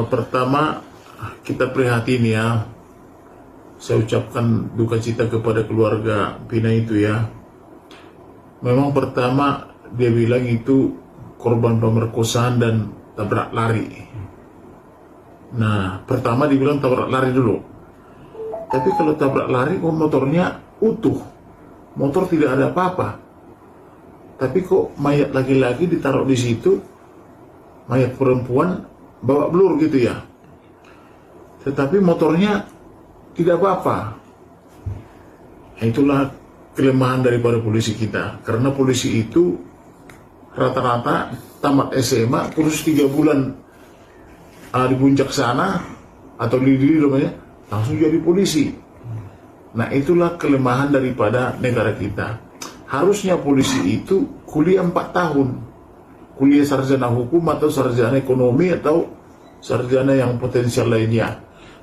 Pertama, kita prihatin ya. Saya ucapkan duka cita kepada keluarga Vina itu ya. Memang pertama dia bilang itu korban pemerkosaan dan tabrak lari. Nah, pertama dibilang tabrak lari dulu. Tapi kalau tabrak lari kok motornya utuh. Motor tidak ada apa-apa. Tapi kok mayat laki-laki ditaruh di situ, mayat perempuan bawa blur gitu ya. Tetapi motornya tidak apa-apa. Itulah kelemahan daripada polisi kita. Karena polisi itu rata-rata tamat SMA kursus 3 bulan di puncak sana atau di namanya langsung jadi polisi. Nah, itulah kelemahan daripada negara kita. Harusnya polisi itu kuliah 4 tahun. Kuliah sarjana hukum atau sarjana ekonomi atau sarjana yang potensial lainnya.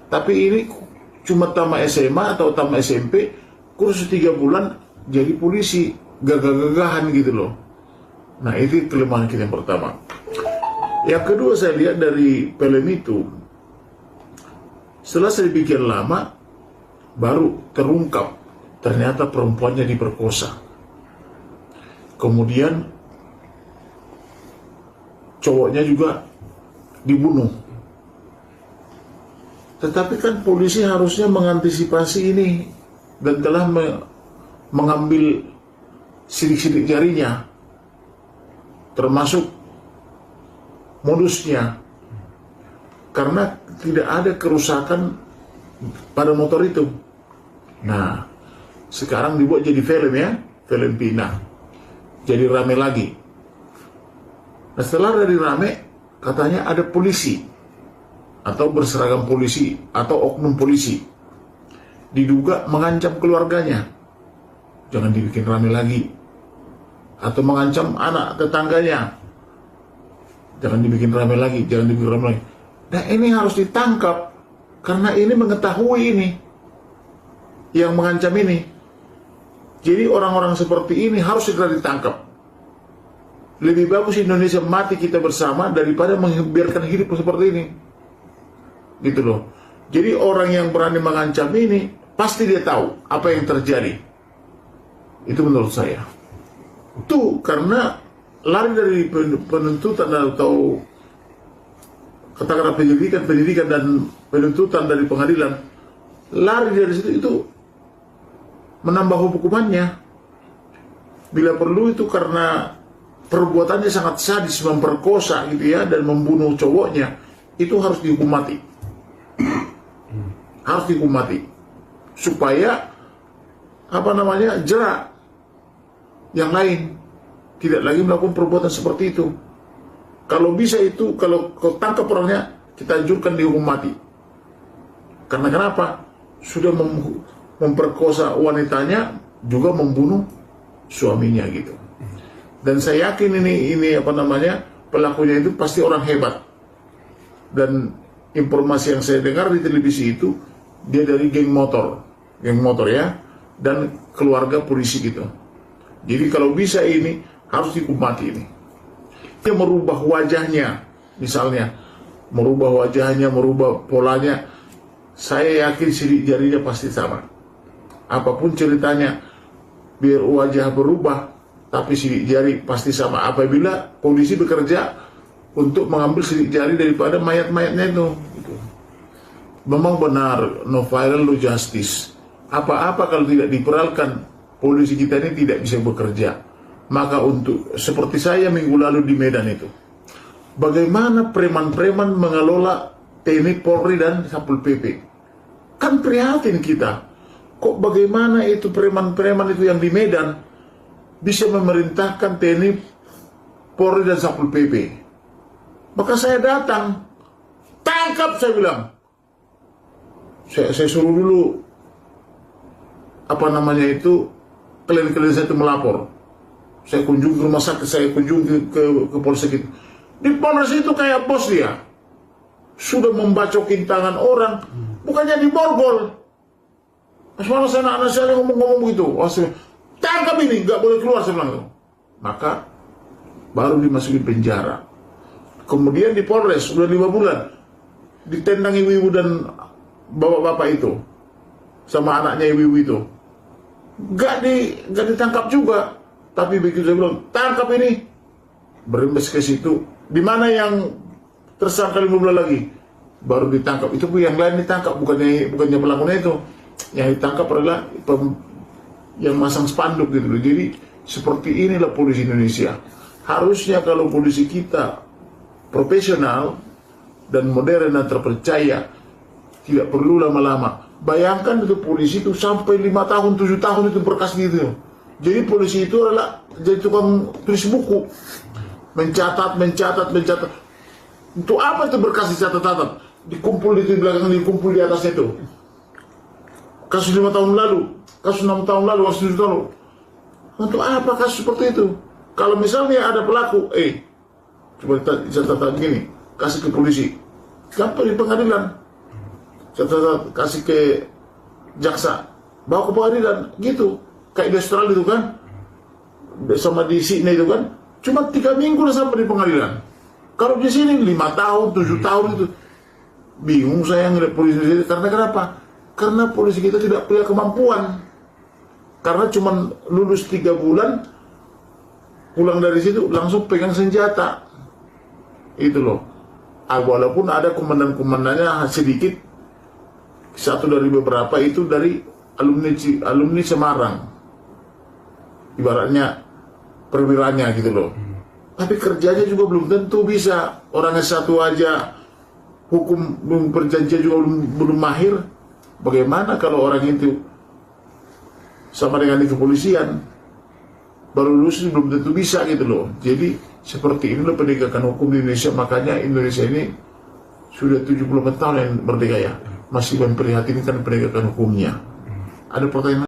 Tapi ini cuma tamat SMA atau tamat SMP, kursus 3 bulan jadi polisi, gagah-gagahan gitu loh. Nah, itu kelemahan kita yang pertama. Yang kedua, saya lihat dari film itu, setelah saya pikir lama, baru terungkap ternyata perempuannya diperkosa. Kemudian cowoknya juga dibunuh. Tetapi kan polisi harusnya mengantisipasi ini dan telah mengambil sidik-sidik jarinya, termasuk modusnya, karena tidak ada kerusakan pada motor itu. Nah, sekarang dibuat jadi film ya, film Vina, jadi rame lagi. Nah, setelah dari rame, katanya ada polisi atau berseragam polisi atau oknum polisi diduga mengancam keluarganya, jangan dibikin rame lagi, atau mengancam anak tetangganya, jangan dibikin rame lagi, jangan dibikin rame lagi. Nah, ini harus ditangkap karena ini mengetahui ini yang mengancam ini. Jadi orang-orang seperti ini harus segera ditangkap. Lebih bagus Indonesia mati kita bersama daripada membiarkan hidup seperti ini. Gitu loh. Jadi orang yang berani mengancam ini pasti dia tahu apa yang terjadi. Itu menurut saya. Itu karena lari dari penuntutan atau katakanlah penyidikan dan penuntutan dari pengadilan, lari dari situ itu menambah hukumannya. Bila perlu itu karena perbuatannya sangat sadis, memperkosa gitu ya, dan membunuh cowoknya, itu harus dihukum mati. Harus dihukum mati supaya jerak yang lain tidak lagi melakukan perbuatan seperti itu. Kalau bisa itu, kalau tangkap orangnya, kita anjurkan dihukum mati. Karena kenapa? Sudah memperkosa wanitanya, juga membunuh suaminya gitu. Dan saya yakin ini pelakunya itu pasti orang hebat. Dan informasi yang saya dengar di televisi itu, dia dari geng motor ya, dan keluarga polisi gitu. Jadi kalau bisa ini harus dihukum mati ini. Dia merubah wajahnya, misalnya merubah wajahnya, merubah polanya, saya yakin sidik jarinya pasti sama. Apapun ceritanya, biar wajah berubah, tapi sidik jari pasti sama. Apabila polisi bekerja untuk mengambil sidik jari daripada mayat-mayatnya itu. Gitu. Memang benar, no viral, no justice. Apa-apa kalau tidak diperalkan, polisi kita ini tidak bisa bekerja. Maka untuk seperti saya minggu lalu di Medan itu, bagaimana preman-preman mengelola TNI, Polri dan Satpol PP, kan prihatin kita. Kok bagaimana itu preman-preman itu yang di Medan bisa memerintahkan TNI, Polri dan Satpol PP? Maka saya datang, tangkap, saya bilang. Saya suruh dulu klien-klien saya itu melapor. Saya kunjung ke rumah sakit, saya kunjung ke polsek itu. Di polsek itu kayak bos dia. Sudah membacokin tangan orang, bukannya diborgol. Masalah saya anak-anak saya ngomong-ngomong begitu. Tangkap ini, nggak boleh keluar, saya bilang. Maka baru dimasukin penjara. Kemudian di Polres, sudah 5 bulan. ditendang ibu-ibu dan bapak-bapak itu sama anaknya ibu-ibu itu, gak ditangkap juga. Tapi begitu saya bilang tangkap ini, berimbas ke situ, di mana yang tersangka 5 bulan lagi baru ditangkap. Itu yang lain ditangkap, bukannya pelakunya itu. Yang ditangkap adalah yang masang spanduk gitu loh. Jadi seperti inilah polisi Indonesia. Harusnya kalau polisi kita profesional dan modern dan terpercaya, tidak perlu lama-lama. Bayangkan itu polisi itu sampai 5 tahun, 7 tahun itu berkas gitu. Jadi polisi itu adalah jadi tukang tulis buku, mencatat. Untuk apa itu berkas dicatat-catat? Dikumpul di belakang, dikumpul di atasnya itu. Kasus 5 tahun lalu, kasus 6 tahun lalu, kasus 7 tahun lalu. Untuk apa kasus seperti itu? Kalau misalnya ada pelaku, coba catat gini, kasih ke polisi, sampai di pengadilan, catat kasih ke jaksa, bawa ke pengadilan, gitu. Kayak di Australia itu kan, sama di Sydney itu kan, cuma 3 minggu udah sampai di pengadilan. Kalau di sini 5 tahun, 7 tahun itu, bingung saya ngeliat polisi di sini. Karena kenapa? Karena polisi kita tidak punya kemampuan. Karena cuma lulus 3 bulan, pulang dari situ langsung pegang senjata. Itu loh. Walaupun ada komandan-komandannya sedikit, satu dari beberapa itu dari alumni Semarang. Ibaratnya perwiranya gitu loh. Tapi kerjanya juga belum tentu bisa. Orangnya satu aja, hukum belum perjanjian juga belum mahir. Bagaimana kalau orang itu sama dengan di kepolisian, baru lulus belum tentu bisa gitu loh. Jadi seperti inilah penegakan hukum di Indonesia. Makanya Indonesia ini sudah 74 tahun yang merdeka ya, masih memprihatinkan penegakan hukumnya. Ada pertanyaan?